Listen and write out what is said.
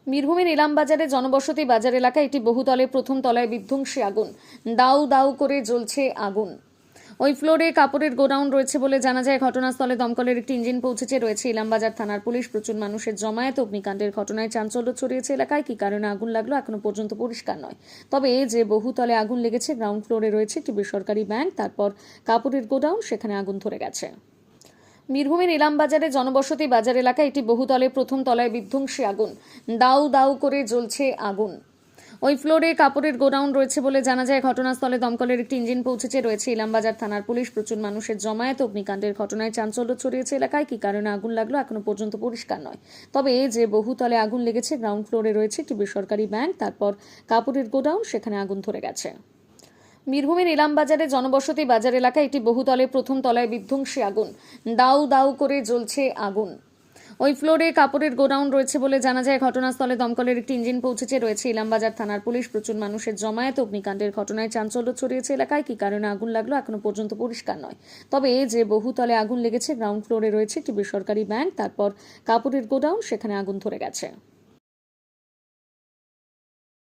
বীরভূমের ইলামবাজারে জনবসতি বাজার এলাকায় একটি বহুতলে প্রথম তলায় বিধ্বংসী আগুন। দাউ দাউ করে জ্বলছে আগুন। ওই ফ্লোরে কাপড়ের গোডাউন রয়েছে বলে জানা যায়। ঘটনাস্থলে দমকলের একটি ইঞ্জিন পৌঁছেছে। রয়েছে ইলামবাজার থানার পুলিশ। প্রচুর মানুষের জমায়েত। অগ্নিকাণ্ডের ঘটনায় চাঞ্চল্য ছড়িয়েছে এলাকায়। কি কারণে আগুন লাগলো এখনো পর্যন্ত পরিষ্কার নয়। তবে যে বহুতলে আগুন লেগেছে, গ্রাউন্ড ফ্লোরে রয়েছে একটি বেসরকারি ব্যাংক, তারপর কাপড়ের গোডাউন, সেখানে আগুন ধরে গেছে। বীরভূমের ইলামবাজারে জনবসতি বাজার এলাকায় একটি বহুতলে প্রথম তলায় বিধ্বংসী আগুন। দাউ দাউ করে জ্বলছে আগুন। ওই ফ্লোরে কাপড়ের গোডাউন রয়েছে বলে জানা যায়। ঘটনাস্থলে দমকলের একটি ইঞ্জিন পৌঁছেছে। রয়েছে ইলামবাজার থানার পুলিশ। প্রচুর মানুষের জমায়েত। অগ্নিকাণ্ডের ঘটনায় চাঞ্চল্য ছড়িয়েছে এলাকায়। কি কারণে আগুন লাগলো এখনো পর্যন্ত পরিষ্কার নয়। তবে যে বহুতলে আগুন লেগেছে, গ্রাউন্ড ফ্লোরে রয়েছে একটি বেসরকারি ব্যাংক, তারপর কাপড়ের গোডাউন, সেখানে আগুন ধরে গেছে। বীরভূমের ইলামবাজারে জনবসতি বাজার এলাকায় একটি বহুতলে প্রথম তলায় বিধ্বংসী আগুন। দাউ দাউ করে জ্বলছে আগুন। ওই ফ্লোরে কাপড়ের গোডাউন রয়েছে বলে জানা যায়। ঘটনাস্থলে দমকলের একটি ইঞ্জিন পৌঁছেছে। রয়েছে ইলামবাজার থানার পুলিশ। প্রচুর মানুষের জমায়েত। অগ্নিকাণ্ডের ঘটনায় চাঞ্চল্য ছড়িয়েছে এলাকায়। কি কারণে আগুন লাগলো এখনো পর্যন্ত পরিষ্কার নয়। তবে যে বহুতলে আগুন লেগেছে, গ্রাউন্ড ফ্লোরে রয়েছে একটি বেসরকারি ব্যাংক, তারপর কাপড়ের গোডাউন, সেখানে আগুন ধরে গেছে।